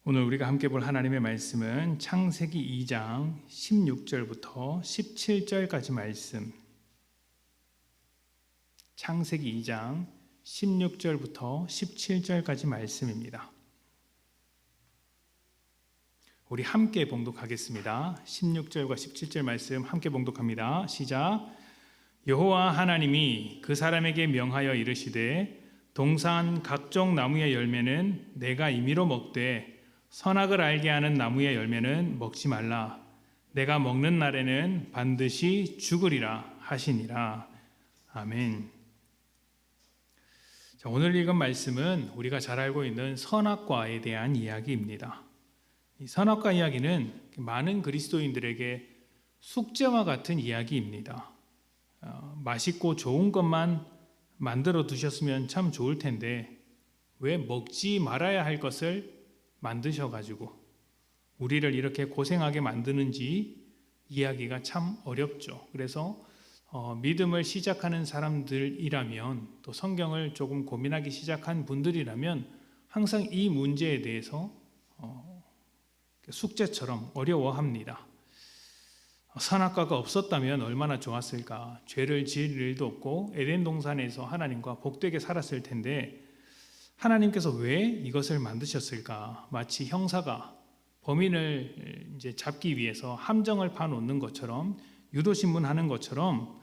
오늘 우리가 함께 볼 하나님의 말씀은 창세기 2장 16절부터 17절까지 말씀. 창세기 2장 16절부터 17절까지 말씀입니다. 우리 함께 봉독하겠습니다. 16절과 17절 말씀 함께 봉독합니다. 시작. 여호와 하나님이 그 사람에게 명하여 이르시되 동산 각종 나무의 열매는 내가 임의로 먹되 선악을 알게 하는 나무의 열매는 먹지 말라. 내가 먹는 날에는 반드시 죽으리라 하시니라. 아멘. 자, 오늘 읽은 말씀은 우리가 잘 알고 있는 선악과에 대한 이야기입니다. 이 선악과 이야기는 많은 그리스도인들에게 숙제와 같은 이야기입니다. 맛있고 좋은 것만 만들어 두셨으면 참 좋을 텐데 왜 먹지 말아야 할 것을 만드셔가지고 우리를 이렇게 고생하게 만드는지 이야기가 참 어렵죠. 그래서 믿음을 시작하는 사람들이라면, 또 성경을 조금 고민하기 시작한 분들이라면 항상 이 문제에 대해서 숙제처럼 어려워합니다. 선악과가 없었다면 얼마나 좋았을까. 죄를 지을 일도 없고 에덴 동산에서 하나님과 복되게 살았을 텐데 하나님께서 왜 이것을 만드셨을까? 마치 형사가 범인을 이제 잡기 위해서 함정을 파놓는 것처럼, 유도신문하는 것처럼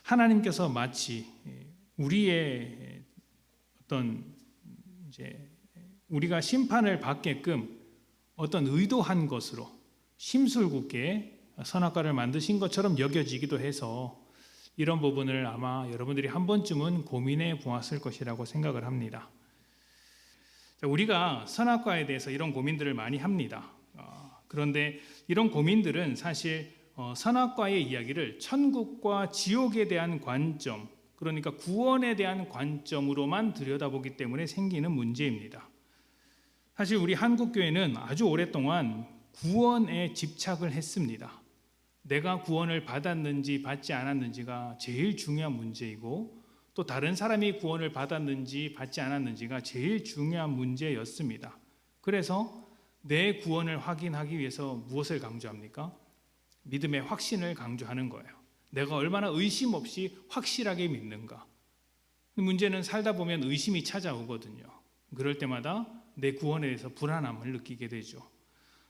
하나님께서 마치 우리의 어떤 이제 우리가 심판을 받게끔 어떤 의도한 것으로 심술궂게 선악과를 만드신 것처럼 여겨지기도 해서 이런 부분을 아마 여러분들이 한 번쯤은 고민해 보았을 것이라고 생각을 합니다. 우리가 선악과에 대해서 이런 고민들을 많이 합니다. 그런데 이런 고민들은 사실 선악과의 이야기를 천국과 지옥에 대한 관점, 그러니까 구원에 대한 관점으로만 들여다보기 때문에 생기는 문제입니다. 사실 우리 한국교회는 아주 오랫동안 구원에 집착을 했습니다. 내가 구원을 받았는지 받지 않았는지가 제일 중요한 문제이고, 또 다른 사람이 구원을 받았는지 받지 않았는지가 제일 중요한 문제였습니다. 그래서 내 구원을 확인하기 위해서 무엇을 강조합니까? 믿음의 확신을 강조하는 거예요. 내가 얼마나 의심 없이 확실하게 믿는가. 문제는 살다 보면 의심이 찾아오거든요. 그럴 때마다 내 구원에 대해서 불안함을 느끼게 되죠.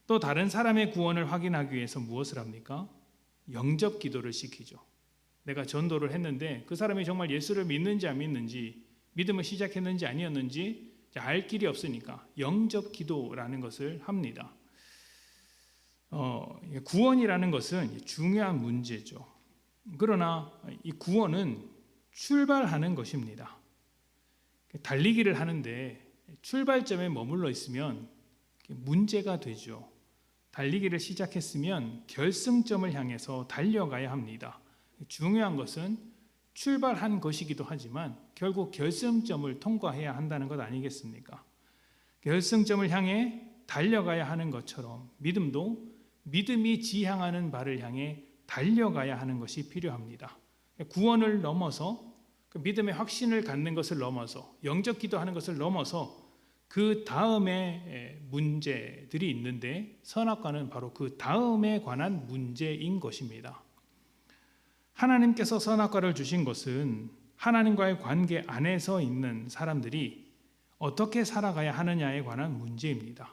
또 다른 사람의 구원을 확인하기 위해서 무엇을 합니까? 영접 기도를 시키죠. 내가 전도를 했는데 그 사람이 정말 예수를 믿는지 안 믿는지, 믿음을 시작했는지 아니었는지 알 길이 없으니까 영접 기도라는 것을 합니다. 구원이라는 것은 중요한 문제죠. 그러나 이 구원은 출발하는 것입니다. 달리기를 하는데 출발점에 머물러 있으면 문제가 되죠. 달리기를 시작했으면 결승점을 향해서 달려가야 합니다. 중요한 것은 출발한 것이기도 하지만 결국 결승점을 통과해야 한다는 것 아니겠습니까? 결승점을 향해 달려가야 하는 것처럼 믿음도 믿음이 지향하는 바를 향해 달려가야 하는 것이 필요합니다. 구원을 넘어서, 믿음의 확신을 갖는 것을 넘어서, 영접 기도하는 것을 넘어서 그 다음에 문제들이 있는데, 선악과는 바로 그 다음에 관한 문제인 것입니다. 하나님께서 선악과를 주신 것은 하나님과의 관계 안에서 있는 사람들이 어떻게 살아가야 하느냐에 관한 문제입니다.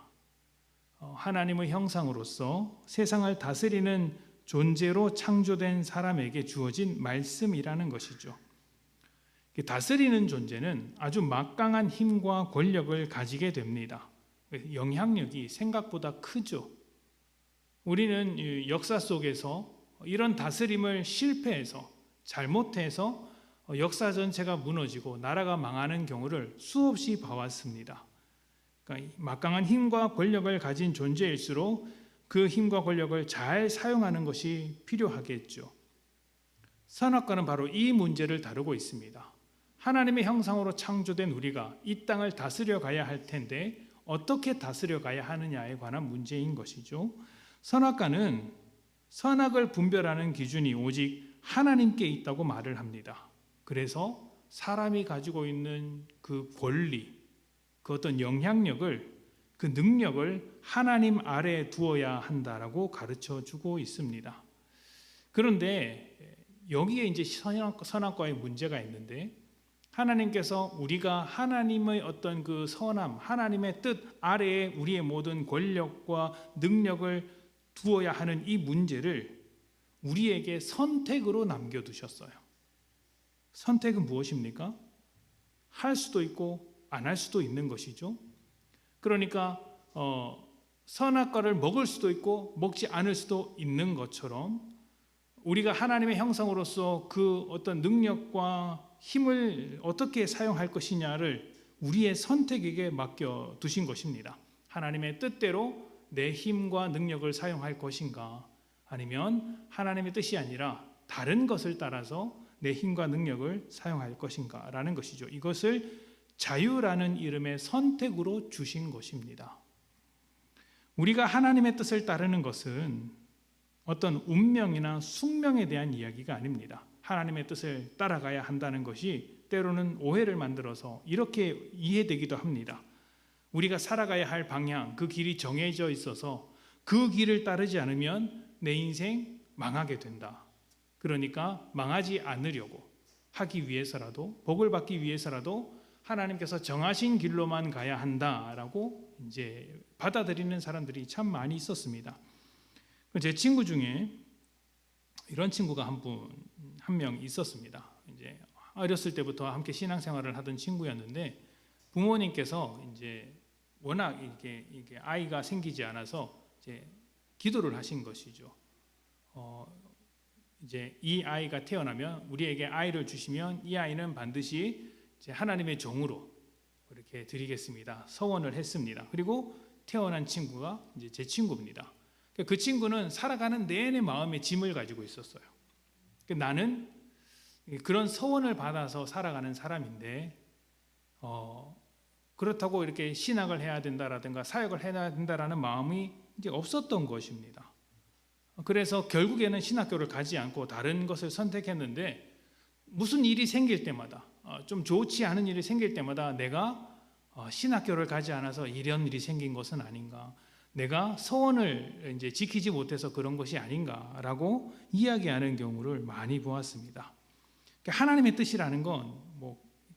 하나님의 형상으로서 세상을 다스리는 존재로 창조된 사람에게 주어진 말씀이라는 것이죠. 다스리는 존재는 아주 막강한 힘과 권력을 가지게 됩니다. 영향력이 생각보다 크죠. 우리는 역사 속에서 이런 다스림을 실패해서, 잘못해서 역사 전체가 무너지고 나라가 망하는 경우를 수없이 봐왔습니다. 그러니까 막강한 힘과 권력을 가진 존재일수록 그 힘과 권력을 잘 사용하는 것이 필요하겠죠. 선악과는 바로 이 문제를 다루고 있습니다. 하나님의 형상으로 창조된 우리가 이 땅을 다스려 가야 할 텐데 어떻게 다스려 가야 하느냐에 관한 문제인 것이죠. 선악과는 선악을 분별하는 기준이 오직 하나님께 있다고 말을 합니다. 그래서 사람이 가지고 있는 그 권리, 그 어떤 영향력을 그 능력을 하나님 아래에 두어야 한다라고 가르쳐 주고 있습니다. 그런데 여기에 이제 선악과의 문제가 있는데, 하나님께서 우리가 하나님의 어떤 그 선함, 하나님의 뜻 아래에 우리의 모든 권력과 능력을 두어야 하는 이 문제를 우리에게 선택으로 남겨두셨어요. 선택은 무엇입니까? 할 수도 있고 안 할 수도 있는 것이죠. 그러니까 선악과를 먹을 수도 있고 먹지 않을 수도 있는 것처럼, 우리가 하나님의 형상으로서 그 어떤 능력과 힘을 어떻게 사용할 것이냐를 우리의 선택에게 맡겨 두신 것입니다. 하나님의 뜻대로 내 힘과 능력을 사용할 것인가, 아니면 하나님의 뜻이 아니라 다른 것을 따라서 내 힘과 능력을 사용할 것인가 라는 것이죠. 이것을 자유라는 이름의 선택으로 주신 것입니다. 우리가 하나님의 뜻을 따르는 것은 어떤 운명이나 숙명에 대한 이야기가 아닙니다. 하나님의 뜻을 따라가야 한다는 것이 때로는 오해를 만들어서 이렇게 이해되기도 합니다. 우리가 살아가야 할 방향, 그 길이 정해져 있어서 그 길을 따르지 않으면 내 인생 망하게 된다. 그러니까 망하지 않으려고 하기 위해서라도, 복을 받기 위해서라도 하나님께서 정하신 길로만 가야 한다라고 이제 받아들이는 사람들이 참 많이 있었습니다. 제 친구 중에 이런 친구가 한 명 있었습니다. 이제 어렸을 때부터 함께 신앙생활을 하던 친구였는데, 부모님께서 이제 워낙 이게 아이가 생기지 않아서 이제 기도를 하신 것이죠. 이제 이 아이가 태어나면, 우리에게 아이를 주시면 이 아이는 반드시 이제 하나님의 종으로 이렇게 드리겠습니다. 서원을 했습니다. 그리고 태어난 친구가 이제 제 친구입니다. 그 친구는 살아가는 내내 마음에 짐을 가지고 있었어요. 나는 그런 서원을 받아서 살아가는 사람인데, 그렇다고 이렇게 신학을 해야 된다라든가 사역을 해야 된다라는 마음이 이제 없었던 것입니다. 그래서 결국에는 신학교를 가지 않고 다른 것을 선택했는데, 무슨 일이 생길 때마다, 좀 좋지 않은 일이 생길 때마다 내가 신학교를 가지 않아서 이런 일이 생긴 것은 아닌가, 내가 서원을 이제 지키지 못해서 그런 것이 아닌가라고 이야기하는 경우를 많이 보았습니다. 하나님의 뜻이라는 건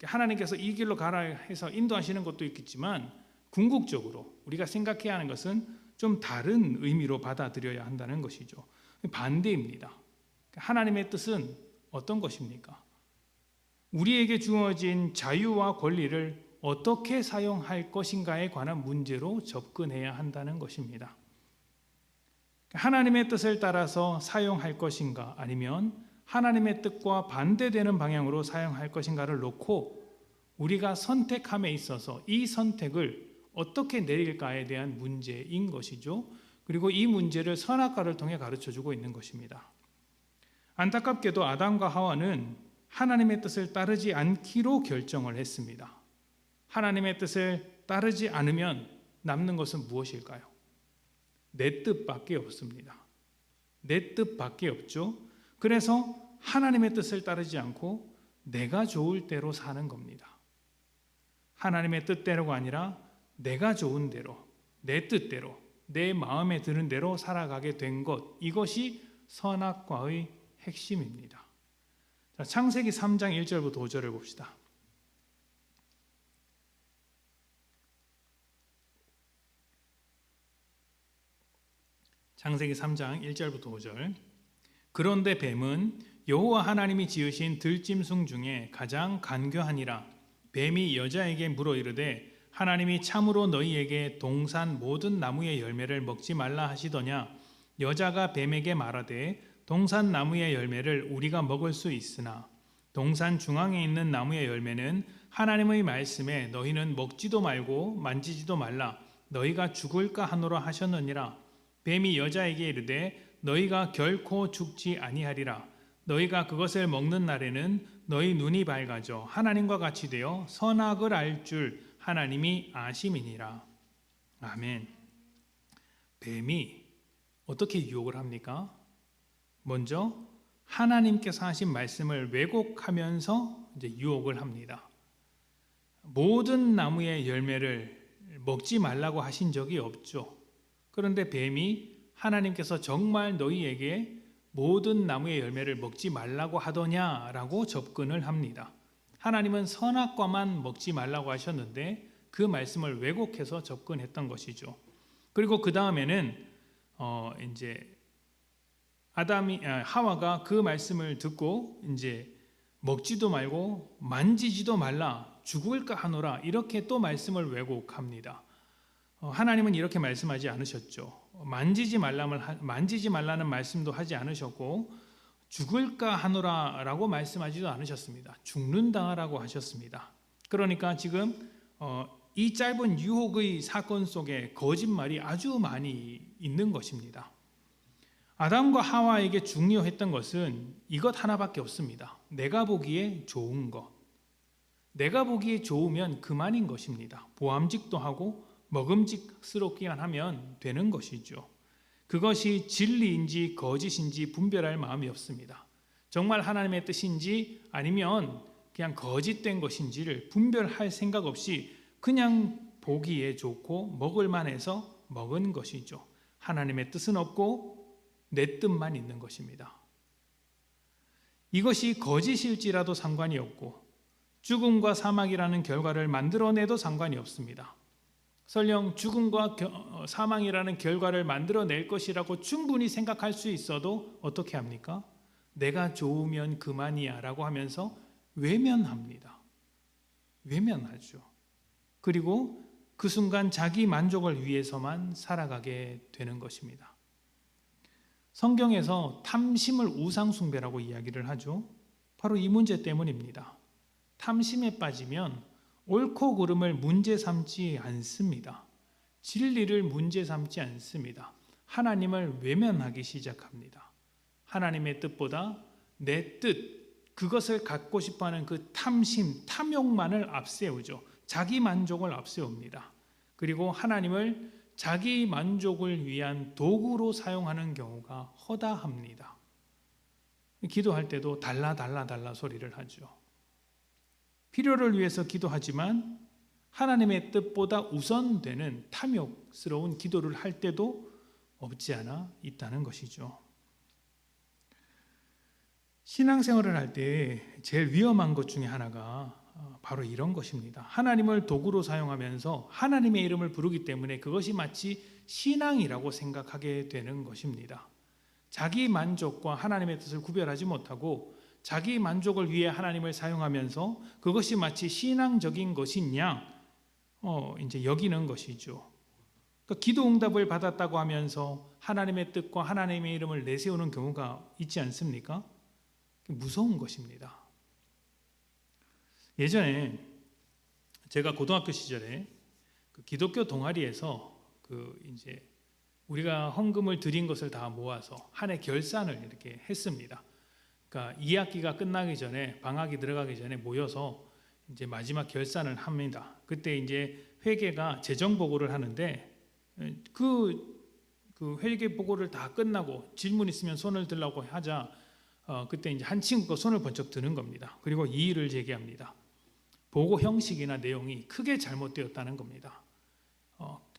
하나님께서 이 길로 가라 해서 인도하시는 것도 있겠지만, 궁극적으로 우리가 생각해야 하는 것은 좀 다른 의미로 받아들여야 한다는 것이죠. 반대입니다. 하나님의 뜻은 어떤 것입니까? 우리에게 주어진 자유와 권리를 어떻게 사용할 것인가에 관한 문제로 접근해야 한다는 것입니다. 하나님의 뜻을 따라서 사용할 것인가, 아니면 하나님의 뜻과 반대되는 방향으로 사용할 것인가를 놓고 우리가 선택함에 있어서 이 선택을 어떻게 내릴까에 대한 문제인 것이죠. 그리고 이 문제를 선악과를 통해 가르쳐주고 있는 것입니다. 안타깝게도 아담과 하와는 하나님의 뜻을 따르지 않기로 결정을 했습니다. 하나님의 뜻을 따르지 않으면 남는 것은 무엇일까요? 내 뜻밖에 없습니다. 내 뜻밖에 없죠. 그래서 하나님의 뜻을 따르지 않고 내가 좋을 대로 사는 겁니다. 하나님의 뜻대로가 아니라 내가 좋은 대로, 내 뜻대로, 내 마음에 드는 대로 살아가게 된 것, 이것이 선악과의 핵심입니다. 자, 창세기 3장 1절부터 5절을 봅시다. 창세기 3장 1절부터 5절. 그런데 뱀은 여호와 하나님이 지으신 들짐승 중에 가장 간교하니라. 뱀이 여자에게 물어 이르되 하나님이 참으로 너희에게 동산 모든 나무의 열매를 먹지 말라 하시더냐. 여자가 뱀에게 말하되 동산 나무의 열매를 우리가 먹을 수 있으나 동산 중앙에 있는 나무의 열매는 하나님의 말씀에 너희는 먹지도 말고 만지지도 말라 너희가 죽을까 하노라 하셨느니라. 뱀이 여자에게 이르되 너희가 결코 죽지 아니하리라. 너희가 그것을 먹는 날에는 너희 눈이 밝아져 하나님과 같이 되어 선악을 알 줄 하나님이 아심이니라. 아멘. 뱀이 어떻게 유혹을 합니까? 먼저 하나님께서 하신 말씀을 왜곡하면서 이제 유혹을 합니다. 모든 나무의 열매를 먹지 말라고 하신 적이 없죠. 그런데 뱀이 하나님께서 정말 너희에게 모든 나무의 열매를 먹지 말라고 하더냐라고 접근을 합니다. 하나님은 선악과만 먹지 말라고 하셨는데 그 말씀을 왜곡해서 접근했던 것이죠. 그리고 그 다음에는 이제 하와가 그 말씀을 듣고 이제 먹지도 말고 만지지도 말라 죽을까 하노라 이렇게 또 말씀을 왜곡합니다. 하나님은 이렇게 말씀하지 않으셨죠. 만지지 말라는 말씀도 하지 않으셨고 죽을까 하노라라고 말씀하지도 않으셨습니다. 죽는다라고 하셨습니다. 그러니까 지금 이 짧은 유혹의 사건 속에 거짓말이 아주 많이 있는 것입니다. 아담과 하와에게 중요했던 것은 이것 하나밖에 없습니다. 내가 보기에 좋은 것. 내가 보기에 좋으면 그만인 것입니다. 보암직도 하고 먹음직스럽기만 하면 되는 것이죠. 그것이 진리인지 거짓인지 분별할 마음이 없습니다. 정말 하나님의 뜻인지 아니면 그냥 거짓된 것인지를 분별할 생각 없이 그냥 보기에 좋고 먹을 만해서 먹은 것이죠. 하나님의 뜻은 없고 내 뜻만 있는 것입니다. 이것이 거짓일지라도 상관이 없고 죽음과 사망이라는 결과를 만들어내도 상관이 없습니다. 설령 죽음과 사망이라는 결과를 만들어낼 것이라고 충분히 생각할 수 있어도 어떻게 합니까? 내가 좋으면 그만이야 라고 하면서 외면합니다. 외면하죠. 그리고 그 순간 자기 만족을 위해서만 살아가게 되는 것입니다. 성경에서 탐심을 우상숭배라고 이야기를 하죠. 바로 이 문제 때문입니다. 탐심에 빠지면 옳고 그름을 문제 삼지 않습니다. 진리를 문제 삼지 않습니다. 하나님을 외면하기 시작합니다. 하나님의 뜻보다 내 뜻, 그것을 갖고 싶어하는 그 탐심, 탐욕만을 앞세우죠. 자기 만족을 앞세웁니다. 그리고 하나님을 자기 만족을 위한 도구로 사용하는 경우가 허다합니다. 기도할 때도 달라 소리를 하죠. 필요를 위해서 기도하지만 하나님의 뜻보다 우선되는 탐욕스러운 기도를 할 때도 없지 않아 있다는 것이죠. 신앙생활을 할 때 제일 위험한 것 중에 하나가 바로 이런 것입니다. 하나님을 도구로 사용하면서 하나님의 이름을 부르기 때문에 그것이 마치 신앙이라고 생각하게 되는 것입니다. 자기 만족과 하나님의 뜻을 구별하지 못하고 자기 만족을 위해 하나님을 사용하면서 그것이 마치 신앙적인 것이냐 이제 여기는 것이죠. 그러니까 기도 응답을 받았다고 하면서 하나님의 뜻과 하나님의 이름을 내세우는 경우가 있지 않습니까? 무서운 것입니다. 예전에 제가 고등학교 시절에 그 기독교 동아리에서 이제 우리가 헌금을 드린 것을 다 모아서 한 해 결산을 이렇게 했습니다. 그러니까 2학기가 끝나기 전에 방학이 들어가기 전에 모여서 이제 마지막 결산을 합니다. 그때 이제 회계가 재정 보고를 하는데 그 회계 보고를 다 끝나고 질문 있으면 손을 들라고 하자 그때 이제 한 친구가 손을 번쩍 드는 겁니다. 그리고 이의를 제기합니다. 보고 형식이나 내용이 크게 잘못되었다는 겁니다.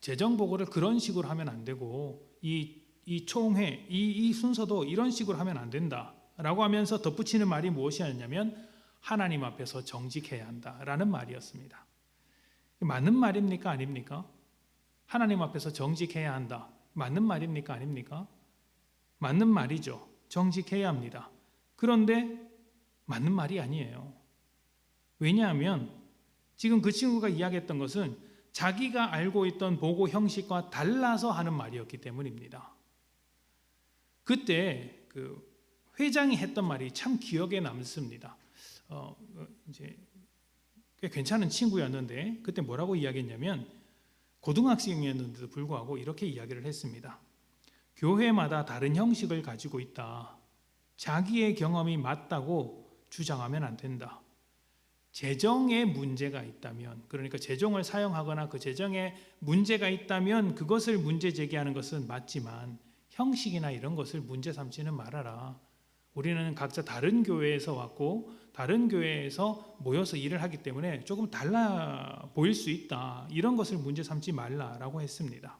재정 보고를 그런 식으로 하면 안 되고 이 총회, 이 순서도 이런 식으로 하면 안 된다라고 하면서 덧붙이는 말이 무엇이었냐면 하나님 앞에서 정직해야 한다라는 말이었습니다. 맞는 말입니까? 아닙니까? 하나님 앞에서 정직해야 한다. 맞는 말입니까? 아닙니까? 맞는 말이죠. 정직해야 합니다. 그런데 맞는 말이 아니에요. 왜냐하면 지금 그 친구가 이야기했던 것은 자기가 알고 있던 보고 형식과 달라서 하는 말이었기 때문입니다. 그때 그 회장이 했던 말이 참 기억에 남습니다. 이제 꽤 괜찮은 친구였는데 그때 뭐라고 이야기했냐면 고등학생이었는데도 불구하고 이렇게 이야기를 했습니다. 교회마다 다른 형식을 가지고 있다. 자기의 경험이 맞다고 주장하면 안 된다. 재정에 문제가 있다면, 그러니까 재정을 사용하거나 그 재정에 문제가 있다면 그것을 문제 제기하는 것은 맞지만 형식이나 이런 것을 문제 삼지는 말아라. 우리는 각자 다른 교회에서 왔고 다른 교회에서 모여서 일을 하기 때문에 조금 달라 보일 수 있다. 이런 것을 문제 삼지 말라라고 했습니다.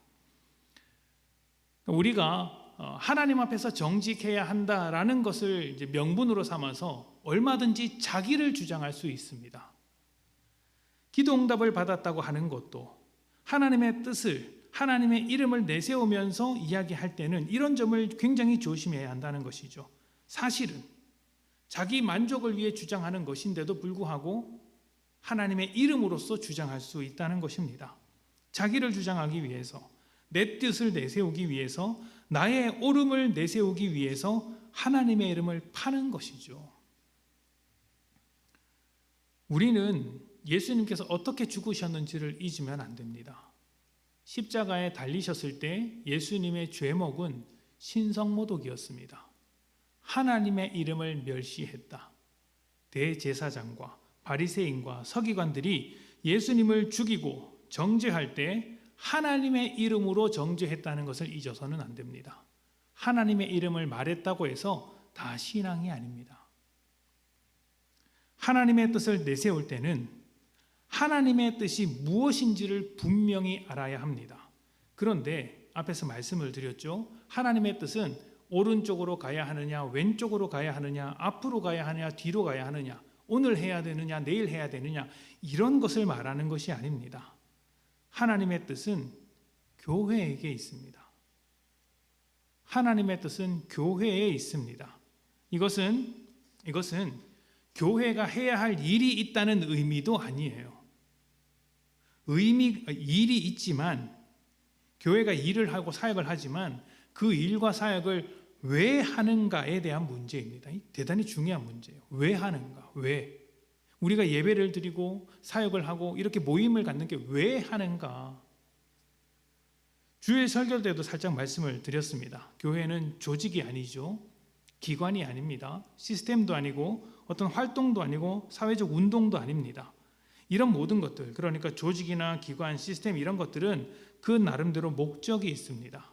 우리가 하나님 앞에서 정직해야 한다라는 것을 이제 명분으로 삼아서 얼마든지 자기를 주장할 수 있습니다. 기도 응답을 받았다고 하는 것도 하나님의 뜻을, 하나님의 이름을 내세우면서 이야기할 때는 이런 점을 굉장히 조심해야 한다는 것이죠. 사실은 자기 만족을 위해 주장하는 것인데도 불구하고 하나님의 이름으로서 주장할 수 있다는 것입니다. 자기를 주장하기 위해서, 내 뜻을 내세우기 위해서, 나의 옳음을 내세우기 위해서 하나님의 이름을 파는 것이죠. 우리는 예수님께서 어떻게 죽으셨는지를 잊으면 안 됩니다. 십자가에 달리셨을 때 예수님의 죄목은 신성모독이었습니다. 하나님의 이름을 멸시했다. 대제사장과 바리새인과 서기관들이 예수님을 죽이고 정죄할 때 하나님의 이름으로 정죄했다는 것을 잊어서는 안 됩니다. 하나님의 이름을 말했다고 해서 다 신앙이 아닙니다. 하나님의 뜻을 내세울 때는 하나님의 뜻이 무엇인지를 분명히 알아야 합니다. 그런데 앞에서 말씀을 드렸죠. 하나님의 뜻은 오른쪽으로 가야 하느냐, 왼쪽으로 가야 하느냐, 앞으로 가야 하느냐, 뒤로 가야 하느냐, 오늘 해야 되느냐, 내일 해야 되느냐, 이런 것을 말하는 것이 아닙니다. 하나님의 뜻은 교회에게 있습니다. 하나님의 뜻은 교회에 있습니다. 이것은 교회가 해야 할 일이 있다는 의미도 아니에요. 일이 있지만, 교회가 일을 하고 사역을 하지만 그 일과 사역을 왜 하는가에 대한 문제입니다. 대단히 중요한 문제예요. 왜 하는가? 왜? 우리가 예배를 드리고 사역을 하고 이렇게 모임을 갖는 게 왜 하는가? 주일 설교 때도 살짝 말씀을 드렸습니다. 교회는 조직이 아니죠. 기관이 아닙니다. 시스템도 아니고 어떤 활동도 아니고 사회적 운동도 아닙니다. 이런 모든 것들, 그러니까 조직이나 기관, 시스템 이런 것들은 그 나름대로 목적이 있습니다.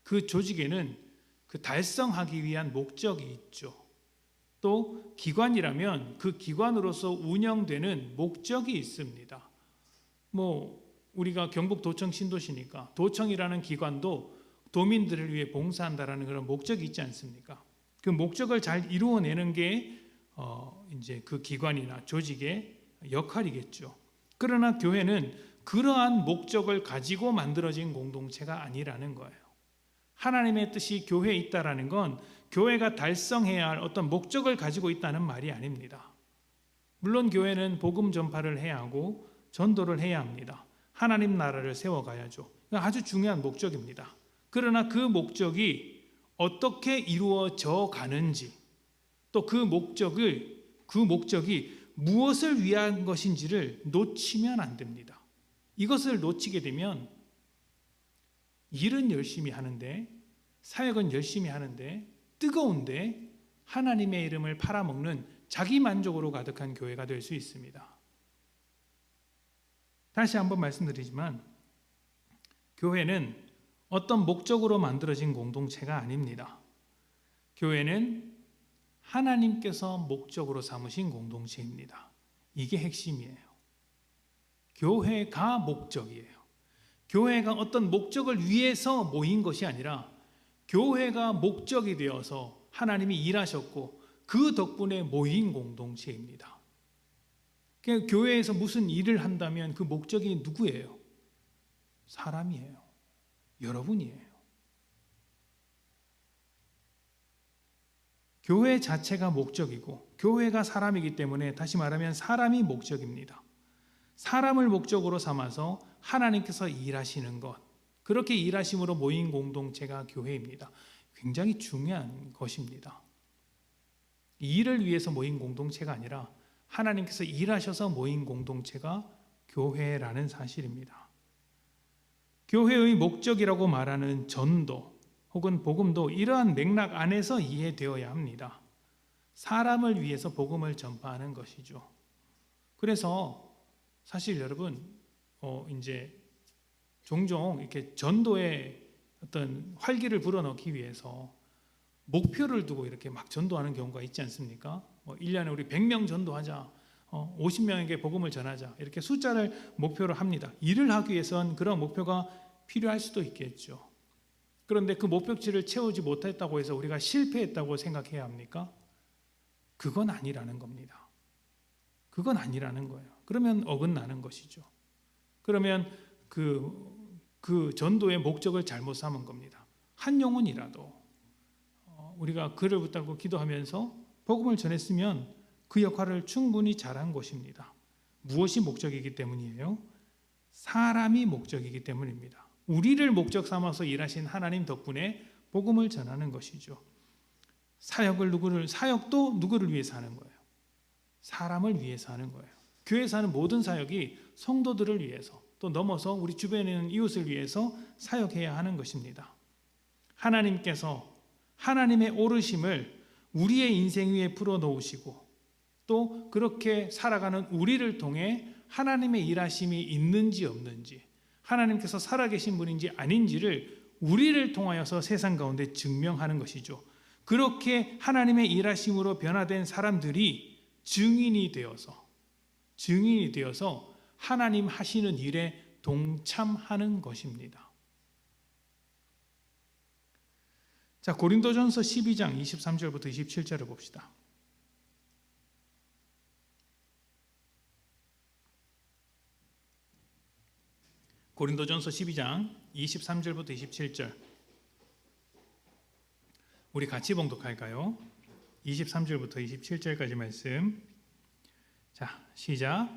그 조직에는 그 달성하기 위한 목적이 있죠. 또 기관이라면 그 기관으로서 운영되는 목적이 있습니다. 우리가 경북도청 신도시니까 도청이라는 기관도 도민들을 위해 봉사한다라는 그런 목적이 있지 않습니까? 그 목적을 잘 이루어내는 게 이제 그 기관이나 조직의 역할이겠죠. 그러나 교회는 그러한 목적을 가지고 만들어진 공동체가 아니라는 거예요. 하나님의 뜻이 교회에 있다라는 건 교회가 달성해야 할 어떤 목적을 가지고 있다는 말이 아닙니다. 물론 교회는 복음 전파를 해야 하고 전도를 해야 합니다. 하나님 나라를 세워가야죠. 아주 중요한 목적입니다. 그러나 그 목적이 어떻게 이루어져 가는지, 또 그 목적이 무엇을 위한 것인지를 놓치면 안 됩니다. 이것을 놓치게 되면 일은 열심히 하는데, 사역은 열심히 하는데, 뜨거운데 하나님의 이름을 팔아먹는 자기 만족으로 가득한 교회가 될 수 있습니다. 다시 한번 말씀드리지만 교회는 어떤 목적으로 만들어진 공동체가 아닙니다. 교회는 하나님께서 목적으로 삼으신 공동체입니다. 이게 핵심이에요. 교회가 목적이에요. 교회가 어떤 목적을 위해서 모인 것이 아니라 교회가 목적이 되어서 하나님이 일하셨고 그 덕분에 모인 공동체입니다. 그러니까 교회에서 무슨 일을 한다면 그 목적이 누구예요? 사람이에요. 여러분이에요. 교회 자체가 목적이고 교회가 사람이기 때문에 다시 말하면 사람이 목적입니다. 사람을 목적으로 삼아서 하나님께서 일하시는 것, 그렇게 일하심으로 모인 공동체가 교회입니다. 굉장히 중요한 것입니다. 일을 위해서 모인 공동체가 아니라 하나님께서 일하셔서 모인 공동체가 교회라는 사실입니다. 교회의 목적이라고 말하는 전도 혹은 복음도 이러한 맥락 안에서 이해되어야 합니다. 사람을 위해서 복음을 전파하는 것이죠. 그래서 사실 여러분 이제 종종 이렇게 전도의 어떤 활기를 불어넣기 위해서 목표를 두고 이렇게 막 전도하는 경우가 있지 않습니까? 1년에 우리 100명 전도하자, 50명에게 복음을 전하자, 이렇게 숫자를 목표로 합니다. 일을 하기 위해선 그런 목표가 필요할 수도 있겠죠. 그런데 그 목표치를 채우지 못했다고 해서 우리가 실패했다고 생각해야 합니까? 그건 아니라는 겁니다. 그건 아니라는 거예요. 그러면 어긋나는 것이죠. 그러면 그 전도의 목적을 잘못 삼은 겁니다. 한 영혼이라도 우리가 그를 붙들고 기도하면서 복음을 전했으면 그 역할을 충분히 잘한 것입니다. 무엇이 목적이기 때문이에요? 사람이 목적이기 때문입니다. 우리를 목적 삼아서 일하신 하나님 덕분에 복음을 전하는 것이죠. 사역도 누구를 위해서 하는 거예요? 사람을 위해서 하는 거예요. 교회에서 하는 모든 사역이 성도들을 위해서, 또 넘어서 우리 주변에 있는 이웃을 위해서 사역해야 하는 것입니다. 하나님께서 하나님의 오르심을 우리의 인생 위에 풀어놓으시고 또 그렇게 살아가는 우리를 통해 하나님의 일하심이 있는지 없는지, 하나님께서 살아계신 분인지 아닌지를 우리를 통하여서 세상 가운데 증명하는 것이죠. 그렇게 하나님의 일하심으로 변화된 사람들이 증인이 되어서 하나님 하시는 일에 동참하는 것입니다. 자, 고린도전서 12장 23절부터 27절을 봅시다. 고린도전서 12장 23절부터 27절 우리 같이 봉독할까요? 23절부터 27절까지 말씀. 자, 시작.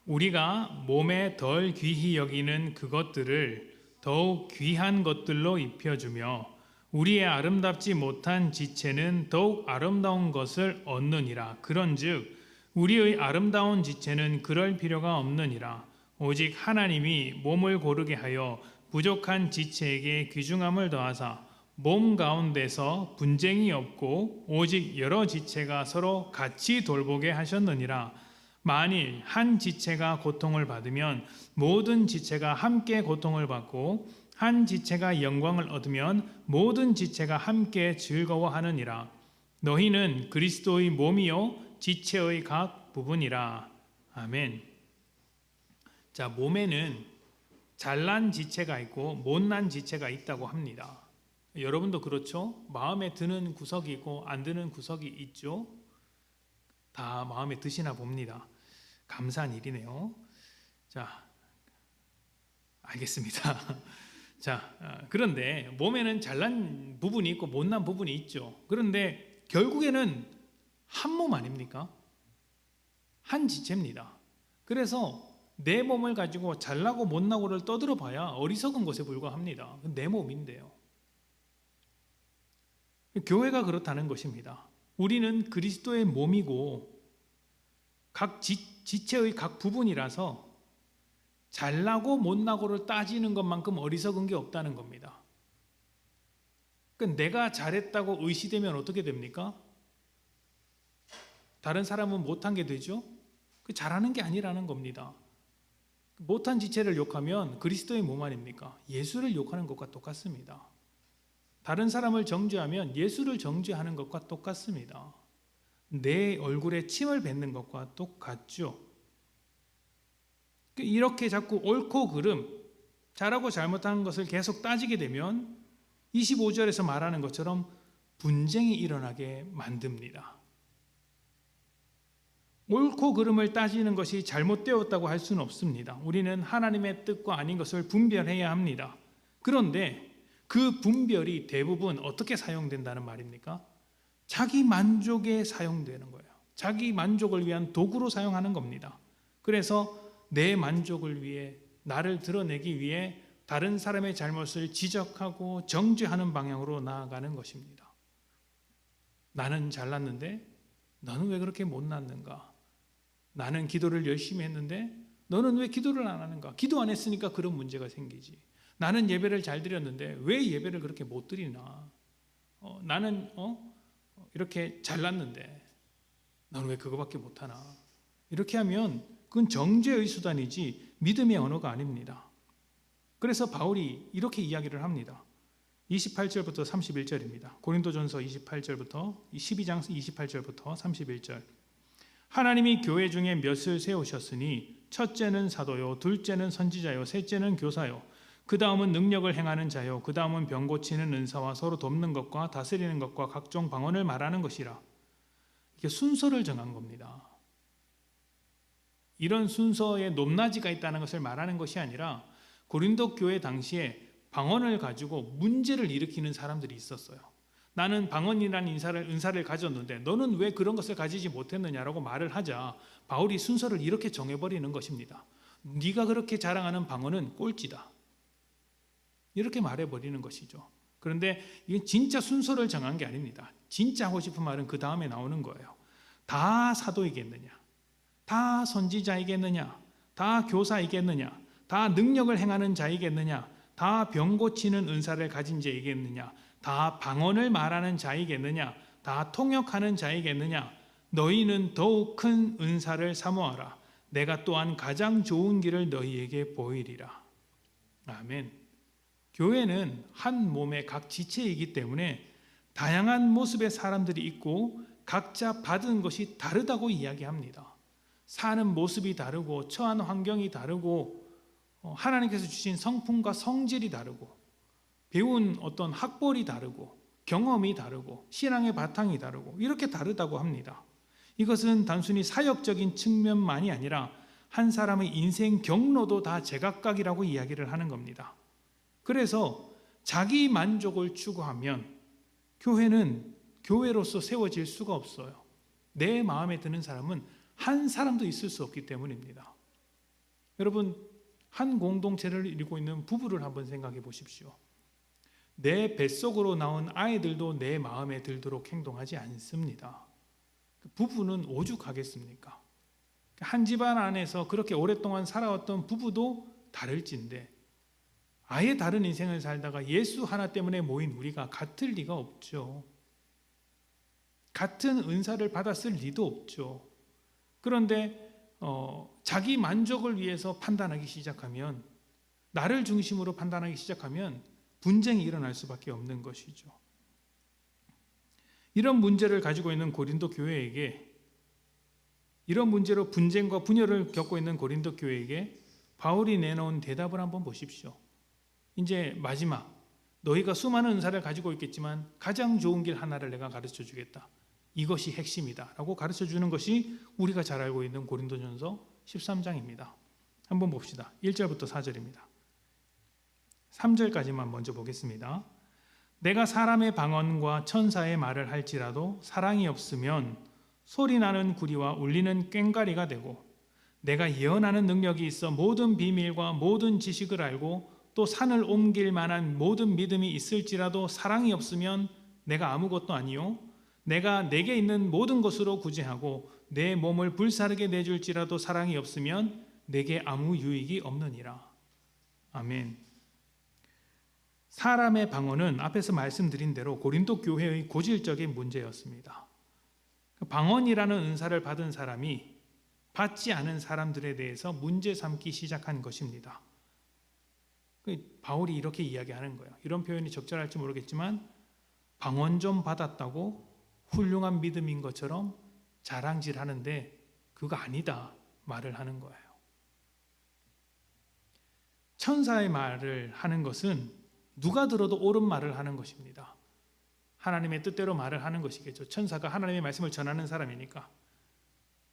우리가 몸에 덜 귀히 여기는 그것들을 더욱 귀한 것들로 입혀주며 우리의 아름답지 못한 지체는 더욱 아름다운 것을 얻느니라. 그런즉 우리의 아름다운 지체는 그럴 필요가 없느니라. 오직 하나님이 몸을 고르게 하여 부족한 지체에게 귀중함을 더하사 몸 가운데서 분쟁이 없고 오직 여러 지체가 서로 같이 돌보게 하셨느니라. 만일 한 지체가 고통을 받으면 모든 지체가 함께 고통을 받고 한 지체가 영광을 얻으면 모든 지체가 함께 즐거워하느니라. 너희는 그리스도의 몸이요 지체의 각 부분이라. 아멘. 자, 몸에는 잘난 지체가 있고 못난 지체가 있다고 합니다. 여러분도 그렇죠? 마음에 드는 구석이 있고 안 드는 구석이 있죠? 다 마음에 드시나 봅니다. 감사한 일이네요. 자, 알겠습니다. 자, 그런데 몸에는 잘난 부분이 있고 못난 부분이 있죠. 그런데 결국에는 한 몸 아닙니까? 한 지체입니다. 그래서 내 몸을 가지고 잘나고 못나고를 떠들어 봐야 어리석은 것에 불과합니다. 내 몸인데요. 교회가 그렇다는 것입니다. 우리는 그리스도의 몸이고 각 지체의 각 부분이라서 잘나고 못나고를 따지는 것만큼 어리석은 게 없다는 겁니다. 그러니까 내가 잘했다고 의시되면 어떻게 됩니까? 다른 사람은 못한 게 되죠? 잘하는 게 아니라는 겁니다. 못한 지체를 욕하면 그리스도의 몸 아닙니까? 예수를 욕하는 것과 똑같습니다. 다른 사람을 정죄하면 예수를 정죄하는 것과 똑같습니다. 내 얼굴에 침을 뱉는 것과 똑같죠. 이렇게 자꾸 옳고 그름, 잘하고 잘못하는 것을 계속 따지게 되면 25절에서 말하는 것처럼 분쟁이 일어나게 만듭니다. 옳고 그름을 따지는 것이 잘못되었다고 할 수는 없습니다. 우리는 하나님의 뜻과 아닌 것을 분별해야 합니다. 그런데 그 분별이 대부분 어떻게 사용된다는 말입니까? 자기 만족에 사용되는 거예요. 자기 만족을 위한 도구로 사용하는 겁니다. 그래서 내 만족을 위해, 나를 드러내기 위해 다른 사람의 잘못을 지적하고 정죄하는 방향으로 나아가는 것입니다. 나는 잘났는데 너는 왜 그렇게 못났는가? 나는 기도를 열심히 했는데 너는 왜 기도를 안 하는가? 기도 안 했으니까 그런 문제가 생기지. 나는 예배를 잘 드렸는데 왜 예배를 그렇게 못 드리나? 나는 이렇게 잘났는데 너는 왜 그거밖에 못하나? 이렇게 하면 그건 정죄의 수단이지 믿음의 언어가 아닙니다. 그래서 바울이 이렇게 이야기를 합니다. 28절부터 31절입니다. 고린도전서 28절부터 12장 28절부터 31절. 하나님이 교회 중에 몇을 세우셨으니 첫째는 사도요, 둘째는 선지자요, 셋째는 교사요, 그 다음은 능력을 행하는 자요, 그 다음은 병 고치는 은사와 서로 돕는 것과 다스리는 것과 각종 방언을 말하는 것이라. 이게 순서를 정한 겁니다. 이런 순서에 높낮이가 있다는 것을 말하는 것이 아니라 고린도 교회 당시에 방언을 가지고 문제를 일으키는 사람들이 있었어요. 나는 방언이라는 은사를 가졌는데 너는 왜 그런 것을 가지지 못했느냐라고 말을 하자 바울이 순서를 이렇게 정해버리는 것입니다. 네가 그렇게 자랑하는 방언은 꼴찌다. 이렇게 말해버리는 것이죠. 그런데 이건 진짜 순서를 정한 게 아닙니다. 진짜 하고 싶은 말은 그 다음에 나오는 거예요. 다 사도이겠느냐? 다 선지자이겠느냐? 다 교사이겠느냐? 다 능력을 행하는 자이겠느냐? 다 병 고치는 은사를 가진 자이겠느냐? 다 방언을 말하는 자이겠느냐? 다 통역하는 자이겠느냐? 너희는 더욱 큰 은사를 사모하라. 내가 또한 가장 좋은 길을 너희에게 보이리라. 아멘. 교회는 한 몸의 각 지체이기 때문에 다양한 모습의 사람들이 있고 각자 받은 것이 다르다고 이야기합니다. 사는 모습이 다르고 처한 환경이 다르고 하나님께서 주신 성품과 성질이 다르고 배운 어떤 학벌이 다르고 경험이 다르고 신앙의 바탕이 다르고 이렇게 다르다고 합니다. 이것은 단순히 사역적인 측면만이 아니라 한 사람의 인생 경로도 다 제각각이라고 이야기를 하는 겁니다. 그래서 자기 만족을 추구하면 교회는 교회로서 세워질 수가 없어요. 내 마음에 드는 사람은 한 사람도 있을 수 없기 때문입니다. 여러분, 한 공동체를 이루고 있는 부부를 한번 생각해 보십시오. 내 뱃속으로 나온 아이들도 내 마음에 들도록 행동하지 않습니다. 부부는 오죽하겠습니까? 한 집안 안에서 그렇게 오랫동안 살아왔던 부부도 다를진데 아예 다른 인생을 살다가 예수 하나 때문에 모인 우리가 같을 리가 없죠. 같은 은사를 받았을 리도 없죠. 그런데 자기 만족을 위해서 판단하기 시작하면, 나를 중심으로 판단하기 시작하면 분쟁이 일어날 수밖에 없는 것이죠. 이런 문제를 가지고 있는 고린도 교회에게, 이런 문제로 분쟁과 분열을 겪고 있는 고린도 교회에게 바울이 내놓은 대답을 한번 보십시오. 이제 마지막, 너희가 수많은 은사를 가지고 있겠지만 가장 좋은 길 하나를 내가 가르쳐 주겠다. 이것이 핵심이다 라고 가르쳐 주는 것이 우리가 잘 알고 있는 고린도전서 13장입니다. 한번 봅시다. 1절부터 4절입니다. 3절까지만 먼저 보겠습니다. 내가 사람의 방언과 천사의 말을 할지라도 사랑이 없으면 소리나는 구리와 울리는 꽹과리가 되고, 내가 예언하는 능력이 있어 모든 비밀과 모든 지식을 알고 또 산을 옮길 만한 모든 믿음이 있을지라도 사랑이 없으면 내가 아무것도 아니요, 내가 내게 있는 모든 것으로 구제하고 내 몸을 불사르게 내줄지라도 사랑이 없으면 내게 아무 유익이 없느니라. 아멘. 사람의 방언은 앞에서 말씀드린 대로 고린도 교회의 고질적인 문제였습니다. 방언이라는 은사를 받은 사람이 받지 않은 사람들에 대해서 문제 삼기 시작한 것입니다. 바울이 이렇게 이야기하는 거예요. 이런 표현이 적절할지 모르겠지만 방언 좀 받았다고 훌륭한 믿음인 것처럼 자랑질하는데 그거 아니다 말을 하는 거예요. 천사의 말을 하는 것은 누가 들어도 옳은 말을 하는 것입니다. 하나님의 뜻대로 말을 하는 것이겠죠. 천사가 하나님의 말씀을 전하는 사람이니까.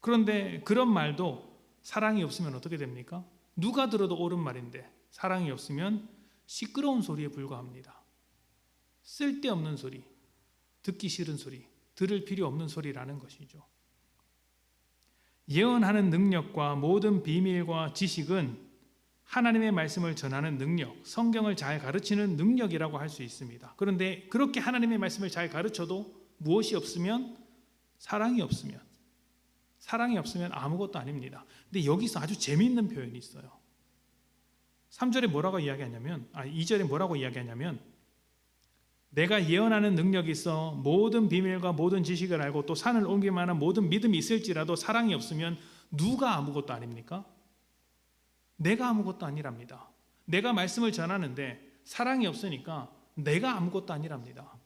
그런데 그런 말도 사랑이 없으면 어떻게 됩니까? 누가 들어도 옳은 말인데 사랑이 없으면 시끄러운 소리에 불과합니다. 쓸데없는 소리, 듣기 싫은 소리, 들을 필요 없는 소리라는 것이죠. 예언하는 능력과 모든 비밀과 지식은 하나님의 말씀을 전하는 능력, 성경을 잘 가르치는 능력이라고 할 수 있습니다. 그런데 그렇게 하나님의 말씀을 잘 가르쳐도 무엇이 없으면, 사랑이 없으면 아무것도 아닙니다. 근데 여기서 아주 재미있는 표현이 있어요. 3절에 뭐라고 이야기하냐면, 2절에 뭐라고 이야기하냐면, 내가 예언하는 능력이 있어 모든 비밀과 모든 지식을 알고 또 산을 옮길 만한 모든 믿음이 있을지라도 사랑이 없으면 누가 아무것도 아닙니까? 내가 아무것도 아니랍니다. 내가 말씀을 전하는데 사랑이 없으니까 내가 아무것도 아니랍니다.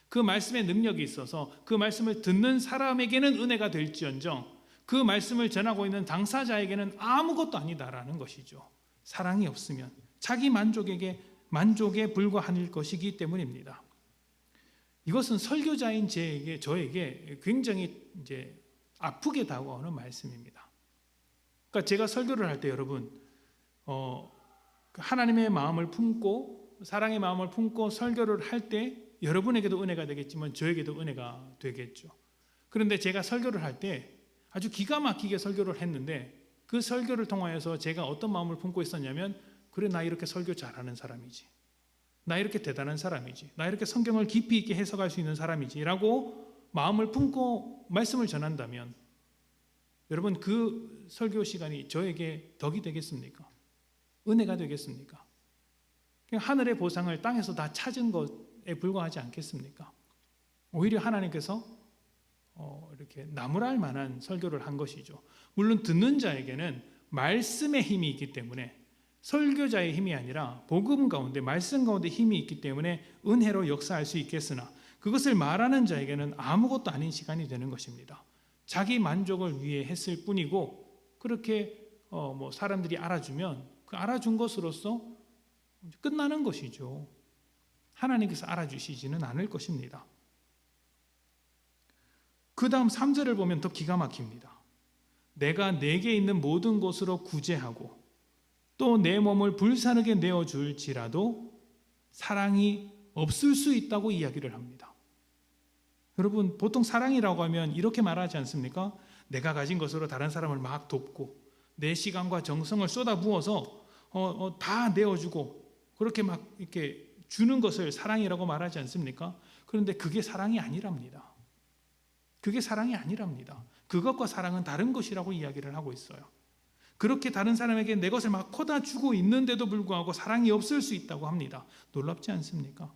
그 말씀의 능력이 있어서 그 말씀을 듣는 사람에게는 은혜가 될지언정 그 말씀을 전하고 있는 당사자에게는 아무것도 아니다라는 것이죠. 사랑이 없으면 자기 만족에 불과할 것이기 때문입니다. 이것은 설교자인 저에게 굉장히 이제 아프게 다가오는 말씀입니다. 그러니까 제가 설교를 할 때 여러분 하나님의 마음을 품고 사랑의 마음을 품고 설교를 할 때 여러분에게도 은혜가 되겠지만 저에게도 은혜가 되겠죠. 그런데 제가 설교를 할 때 아주 기가 막히게 설교를 했는데 그 설교를 통하여서 제가 어떤 마음을 품고 있었냐면 그래 나 이렇게 설교 잘하는 사람이지. 나 이렇게 대단한 사람이지. 나 이렇게 성경을 깊이 있게 해석할 수 있는 사람이지 라고 마음을 품고 말씀을 전한다면 여러분 그 설교 시간이 저에게 덕이 되겠습니까? 은혜가 되겠습니까? 하늘의 보상을 땅에서 다 찾은 것에 불과하지 않겠습니까? 오히려 하나님께서 이렇게 나무랄 만한 설교를 한 것이죠. 물론 듣는 자에게는 말씀의 힘이 있기 때문에 설교자의 힘이 아니라 복음 가운데 말씀 가운데 힘이 있기 때문에 은혜로 역사할 수 있겠으나 그것을 말하는 자에게는 아무것도 아닌 시간이 되는 것입니다. 자기 만족을 위해 했을 뿐이고 그렇게 사람들이 알아주면 그 알아준 것으로서 끝나는 것이죠. 하나님께서 알아주시지는 않을 것입니다. 그 다음 3절을 보면 더 기가 막힙니다. 내가 내게 있는 모든 것으로 구제하고 또 내 몸을 불사르게 내어줄지라도 사랑이 없을 수 있다고 이야기를 합니다. 여러분 보통 사랑이라고 하면 이렇게 말하지 않습니까? 내가 가진 것으로 다른 사람을 막 돕고 내 시간과 정성을 쏟아부어서 다 내어주고 그렇게 막 이렇게 주는 것을 사랑이라고 말하지 않습니까? 그런데 그게 사랑이 아니랍니다. 그게 사랑이 아니랍니다. 그것과 사랑은 다른 것이라고 이야기를 하고 있어요. 그렇게 다른 사람에게 내 것을 막 퍼다 주고 있는데도 불구하고 사랑이 없을 수 있다고 합니다. 놀랍지 않습니까?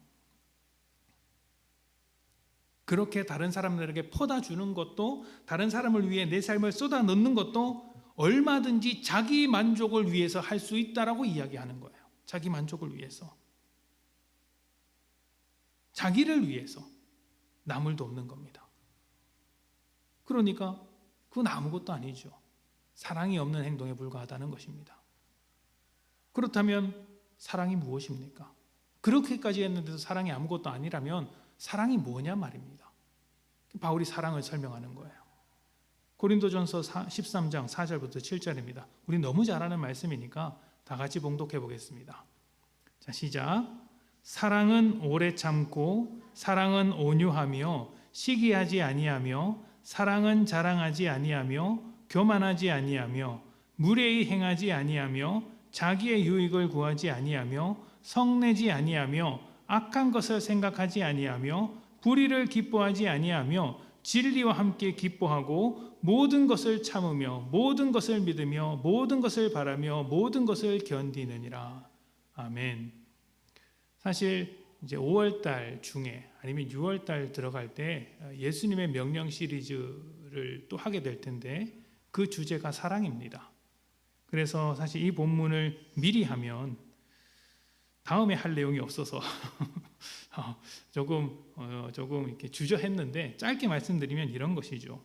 그렇게 다른 사람들에게 퍼다 주는 것도 다른 사람을 위해 내 삶을 쏟아 넣는 것도 얼마든지 자기 만족을 위해서 할 수 있다라고 이야기하는 거예요. 자기 만족을 위해서. 자기를 위해서 남을 돕는 겁니다. 그러니까 그건 아무것도 아니죠. 사랑이 없는 행동에 불과하다는 것입니다. 그렇다면 사랑이 무엇입니까? 그렇게까지 했는데도 사랑이 아무것도 아니라면 사랑이 뭐냐 말입니다. 바울이 사랑을 설명하는 거예요. 고린도전서 13장 4절부터 7절입니다. 우리 너무 잘 아는 말씀이니까 다 같이 봉독해 보겠습니다. 자, 시작. 사랑은 오래 참고 사랑은 온유하며 시기하지 아니하며 사랑은 자랑하지 아니하며 교만하지 아니하며 무례히 행하지 아니하며 자기의 유익을 구하지 아니하며 성내지 아니하며 악한 것을 생각하지 아니하며 불의를 기뻐하지 아니하며 진리와 함께 기뻐하고 모든 것을 참으며 모든 것을 믿으며 모든 것을 바라며 모든 것을 견디느니라. 아멘. 사실 이제 5월달 중에 아니면 6월달 들어갈 때 예수님의 명령 시리즈를 또 하게 될 텐데 그 주제가 사랑입니다. 그래서 사실 이 본문을 미리 하면 다음에 할 내용이 없어서 조금 이렇게 주저했는데 짧게 말씀드리면 이런 것이죠.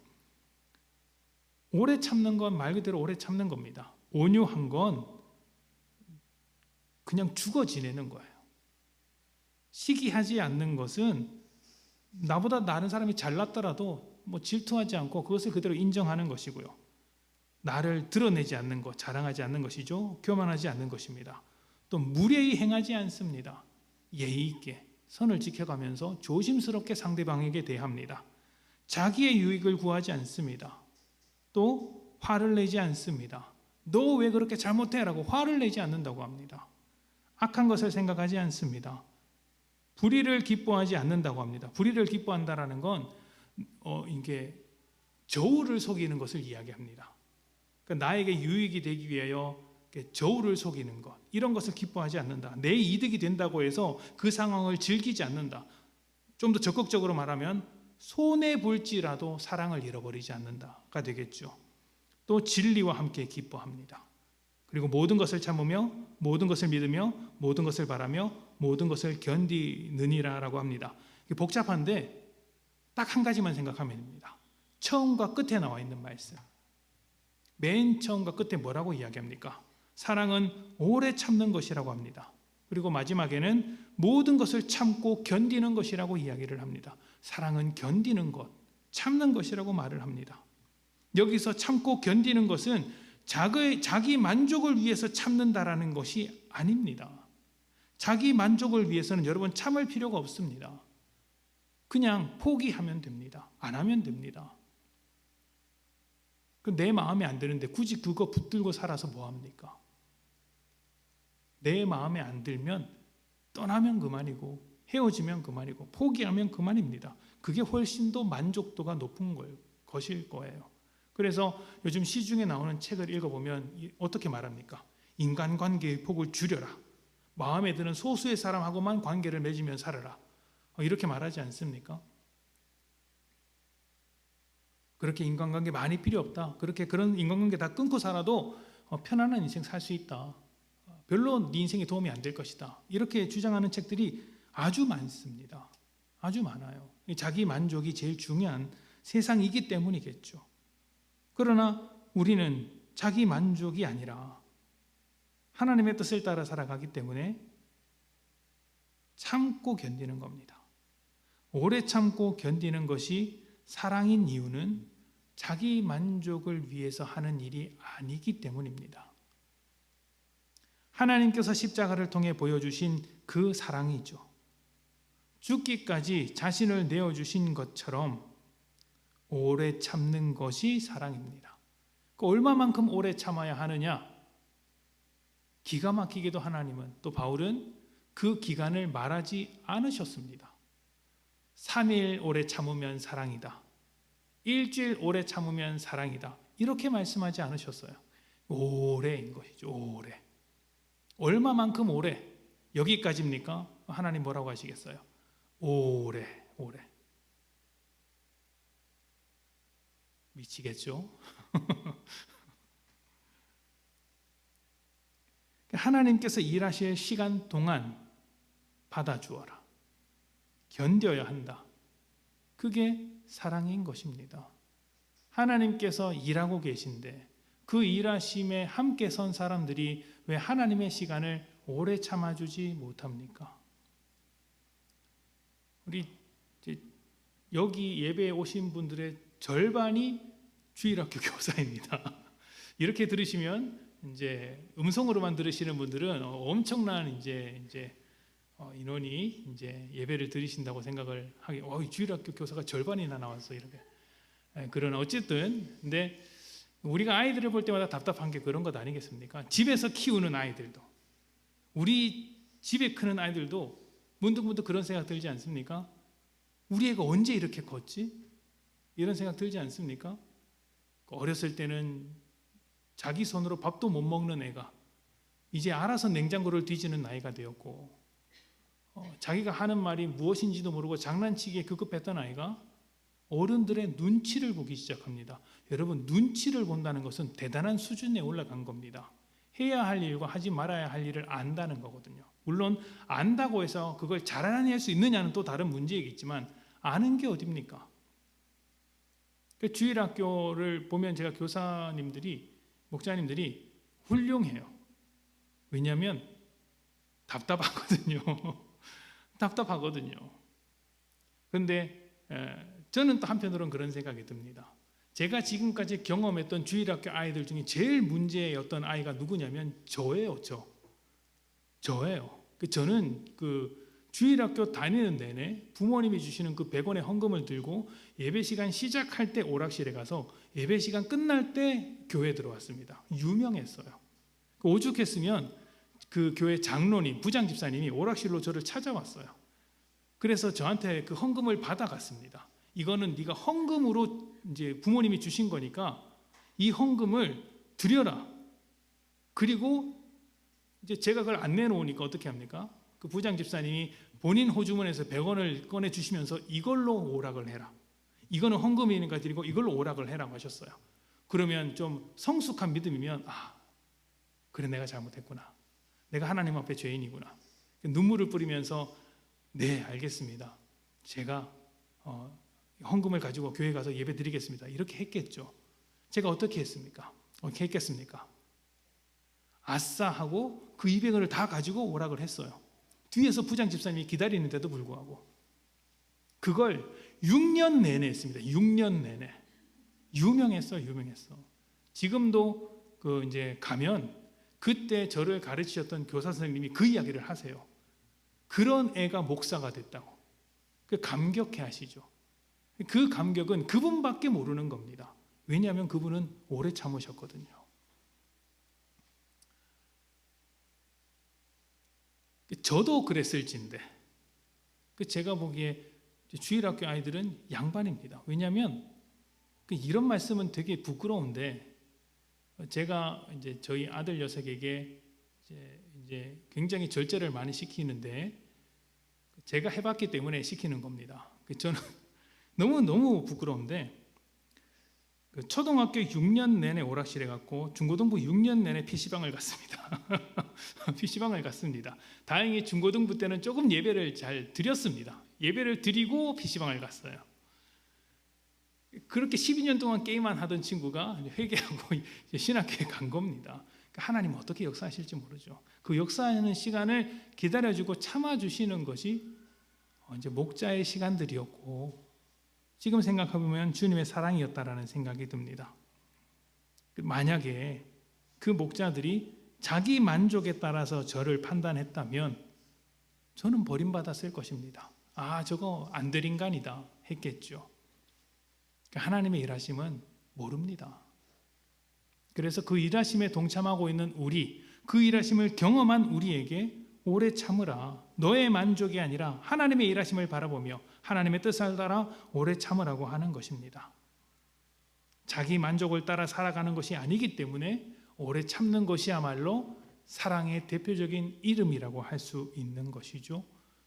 오래 참는 건 말 그대로 오래 참는 겁니다. 온유한 건 그냥 죽어 지내는 거예요. 시기하지 않는 것은 나보다 다른 사람이 잘났더라도 질투하지 않고 그것을 그대로 인정하는 것이고요. 나를 드러내지 않는 것, 자랑하지 않는 것이죠. 교만하지 않는 것입니다. 또 무례히 행하지 않습니다. 예의 있게 선을 지켜가면서 조심스럽게 상대방에게 대합니다. 자기의 유익을 구하지 않습니다. 또 화를 내지 않습니다. 너 왜 그렇게 잘못해? 라고 화를 내지 않는다고 합니다. 악한 것을 생각하지 않습니다. 불의를 기뻐하지 않는다고 합니다. 불의를 기뻐한다라는 건 이게 저울을 속이는 것을 이야기합니다. 그러니까 나에게 유익이 되기 위하여 저울을 속이는 것, 이런 것을 기뻐하지 않는다. 내 이득이 된다고 해서 그 상황을 즐기지 않는다. 좀 더 적극적으로 말하면 손해 볼지라도 사랑을 잃어버리지 않는다가 되겠죠. 또 진리와 함께 기뻐합니다. 그리고 모든 것을 참으며 모든 것을 믿으며 모든 것을 바라며 모든 것을 견디느니라라고 합니다. 이게 복잡한데 딱 한 가지만 생각하면 됩니다. 처음과 끝에 나와 있는 말씀. 맨 처음과 끝에 뭐라고 이야기합니까? 사랑은 오래 참는 것이라고 합니다. 그리고 마지막에는 모든 것을 참고 견디는 것이라고 이야기를 합니다. 사랑은 견디는 것, 참는 것이라고 말을 합니다. 여기서 참고 견디는 것은 자기 만족을 위해서 참는다라는 것이 아닙니다. 자기 만족을 위해서는 여러분 참을 필요가 없습니다. 그냥 포기하면 됩니다. 안 하면 됩니다. 내 마음에 안 드는데 굳이 그거 붙들고 살아서 뭐합니까? 내 마음에 안 들면 떠나면 그만이고 헤어지면 그만이고 포기하면 그만입니다. 그게 훨씬 더 만족도가 높은 것일 거예요. 그래서 요즘 시중에 나오는 책을 읽어보면 어떻게 말합니까? 인간관계의 폭을 줄여라. 마음에 드는 소수의 사람하고만 관계를 맺으면 살아라. 이렇게 말하지 않습니까? 그렇게 인간관계 많이 필요 없다. 그런 인간관계 다 끊고 살아도 편안한 인생 살 수 있다. 별로 네 인생에 도움이 안 될 것이다. 이렇게 주장하는 책들이 아주 많습니다. 아주 많아요. 자기 만족이 제일 중요한 세상이기 때문이겠죠. 그러나 우리는 자기 만족이 아니라 하나님의 뜻을 따라 살아가기 때문에 참고 견디는 겁니다. 오래 참고 견디는 것이 사랑인 이유는 자기 만족을 위해서 하는 일이 아니기 때문입니다. 하나님께서 십자가를 통해 보여주신 그 사랑이죠. 죽기까지 자신을 내어주신 것처럼 오래 참는 것이 사랑입니다. 얼마만큼 오래 참아야 하느냐? 기가 막히게도 하나님은, 또 바울은 그 기간을 말하지 않으셨습니다. 3일 오래 참으면 사랑이다. 일주일 오래 참으면 사랑이다. 이렇게 말씀하지 않으셨어요. 오래인 것이죠. 오래. 얼마만큼 오래? 여기까지입니까? 하나님 뭐라고 하시겠어요? 오래. 미치겠죠? 하나님께서 일하실 시간 동안 받아주어라. 견뎌야 한다. 그게 사랑인 것입니다. 하나님께서 일하고 계신데 그 일하심에 함께 선 사람들이 왜 하나님의 시간을 오래 참아주지 못합니까? 우리 여기 예배에 오신 분들의 절반이 주일학교 교사입니다. 이렇게 들으시면 이제 음성으로만 들으시는 분들은 엄청난 이제 인원이 이제 예배를 드리신다고 생각을 하게. 주일학교 교사가 절반이나 나왔어 이렇게. 그러나 어쨌든 근데 우리가 아이들을 볼 때마다 답답한 게 그런 것 아니겠습니까? 집에서 키우는 아이들도, 우리 집에 크는 아이들도 문득문득 그런 생각 들지 않습니까? 우리 애가 언제 이렇게 컸지? 이런 생각 들지 않습니까? 어렸을 때는 자기 손으로 밥도 못 먹는 애가 이제 알아서 냉장고를 뒤지는 나이가 되었고, 자기가 하는 말이 무엇인지도 모르고 장난치기에 급급했던 아이가 어른들의 눈치를 보기 시작합니다. 여러분, 눈치를 본다는 것은 대단한 수준에 올라간 겁니다. 해야 할 일과 하지 말아야 할 일을 안다는 거거든요. 물론 안다고 해서 그걸 잘해낼 수 있느냐는 또 다른 문제이겠지만 아는 게 어딥니까? 주일학교를 보면 제가 목자님들이 훌륭해요. 왜냐하면 답답하거든요. 그런데 저는 또 한편으로는 그런 생각이 듭니다. 제가 지금까지 경험했던 주일학교 아이들 중에 제일 문제였던 아이가 누구냐면 저예요. 저예요. 저는 주일학교 다니는 내내 부모님이 주시는 그 100원의 헌금을 들고 예배 시간 시작할 때 오락실에 가서 예배 시간 끝날 때 교회 들어왔습니다. 유명했어요. 오죽했으면 그 교회 장로님, 부장 집사님이 오락실로 저를 찾아왔어요. 그래서 저한테 그 헌금을 받아갔습니다. 이거는 네가 헌금으로 이제 부모님이 주신 거니까 이 헌금을 드려라. 그리고 이제 제가 그걸 안 내놓으니까 어떻게 합니까? 그 부장 집사님이 본인 호주머니에서 100원을 꺼내 주시면서 이걸로 오락을 해라. 이거는 헌금이니까 드리고 이걸로 오락을 해라고 하셨어요. 그러면 좀 성숙한 믿음이면 그래, 내가 잘못했구나. 내가 하나님 앞에 죄인이구나. 눈물을 뿌리면서 네, 알겠습니다. 제가 헌금을 가지고 교회 가서 예배 드리겠습니다. 이렇게 했겠죠. 제가 어떻게 했습니까? 어떻게 했겠습니까? 아싸 하고 그 200원을 다 가지고 오락을 했어요. 뒤에서 부장 집사님이 기다리는데도 불구하고 그걸 6년 내내 했습니다. 6년 내내. 유명했어. 지금도 이제 가면 그때 저를 가르치셨던 교사 선생님이 그 이야기를 하세요. 그런 애가 목사가 됐다고. 그 감격해 하시죠. 그 감격은 그분밖에 모르는 겁니다. 왜냐하면 그분은 오래 참으셨거든요. 저도 그랬을진데 제가 보기에 주일학교 아이들은 양반입니다. 왜냐하면 이런 말씀은 되게 부끄러운데 제가 이제 저희 아들 녀석에게 이제 굉장히 절제를 많이 시키는데 제가 해봤기 때문에 시키는 겁니다. 저는 너무 부끄러운데 초등학교 6년 내내 오락실에 갔고 중고등부 6년 내내 PC방을 갔습니다. PC방을 갔습니다. 다행히 중고등부 때는 조금 예배를 잘 드렸습니다. 예배를 드리고 PC방을 갔어요. 그렇게 12년 동안 게임만 하던 친구가 회개하고 신학교에 간 겁니다. 하나님은 어떻게 역사하실지 모르죠. 그 역사하는 시간을 기다려주고 참아주시는 것이 이제 목자의 시간들이었고 지금 생각해보면 주님의 사랑이었다라는 생각이 듭니다. 만약에 그 목자들이 자기 만족에 따라서 저를 판단했다면 저는 버림받았을 것입니다. 저거 안 될 인간이다 했겠죠. 하나님의 일하심은 모릅니다. 그래서 그 일하심에 동참하고 있는 우리, 그 일하심을 경험한 우리에게 오래 참으라. 너의 만족이 아니라 하나님의 일하심을 바라보며 하나님의 뜻을 따라 오래 참으라고 하는 것입니다. 자기 만족을 따라 살아가는 것이 아니기 때문에 오래 참는 것이야말로 사랑의 대표적인 이름이라고 할 수 있는 것이죠.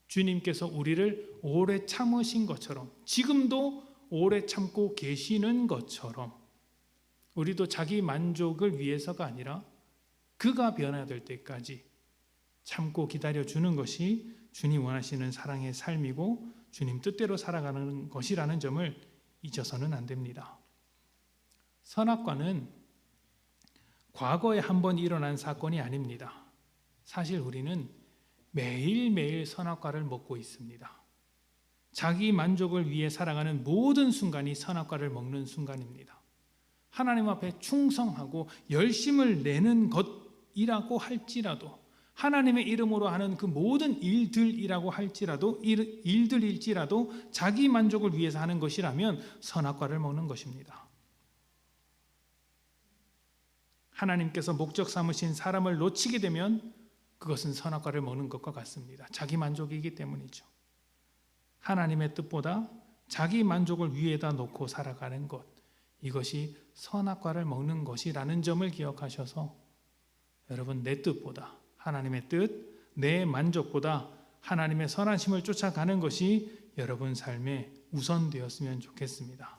주님께서 우리를 오래 참으신 것처럼 지금도 오래 참고 계시는 것처럼 우리도 자기 만족을 위해서가 아니라 그가 변화될 때까지 참고 기다려주는 것이 주님 원하시는 사랑의 삶이고 주님 뜻대로 살아가는 것이라는 점을 잊어서는 안 됩니다. 선악과는 과거에 한 번 일어난 사건이 아닙니다. 사실 우리는 매일매일 선악과를 먹고 있습니다. 자기 만족을 위해 살아가는 모든 순간이 선악과를 먹는 순간입니다. 하나님 앞에 충성하고 열심을 내는 것이라고 할지라도 하나님의 이름으로 하는 그 모든 일들이라고 할지라도 일들일지라도 자기 만족을 위해서 하는 것이라면 선악과를 먹는 것입니다. 하나님께서 목적 삼으신 사람을 놓치게 되면 그것은 선악과를 먹는 것과 같습니다. 자기 만족이기 때문이죠. 하나님의 뜻보다 자기 만족을 위에다 놓고 살아가는 것, 이것이 선악과를 먹는 것이라는 점을 기억하셔서 여러분 내 뜻보다 하나님의 뜻, 내 만족보다 하나님의 선하심을 쫓아가는 것이 여러분 삶에 우선되었으면 좋겠습니다.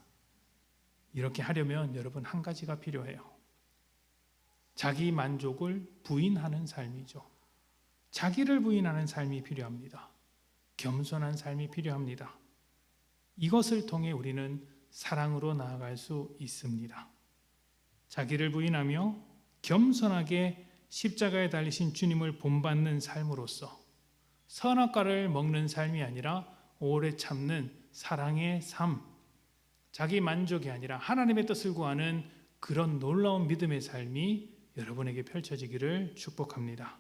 이렇게 하려면 여러분 한 가지가 필요해요. 자기 만족을 부인하는 삶이죠. 자기를 부인하는 삶이 필요합니다. 겸손한 삶이 필요합니다. 이것을 통해 우리는 사랑으로 나아갈 수 있습니다. 자기를 부인하며 겸손하게 십자가에 달리신 주님을 본받는 삶으로써 선악과를 먹는 삶이 아니라 오래 참는 사랑의 삶, 자기 만족이 아니라 하나님의 뜻을 구하는 그런 놀라운 믿음의 삶이 여러분에게 펼쳐지기를 축복합니다.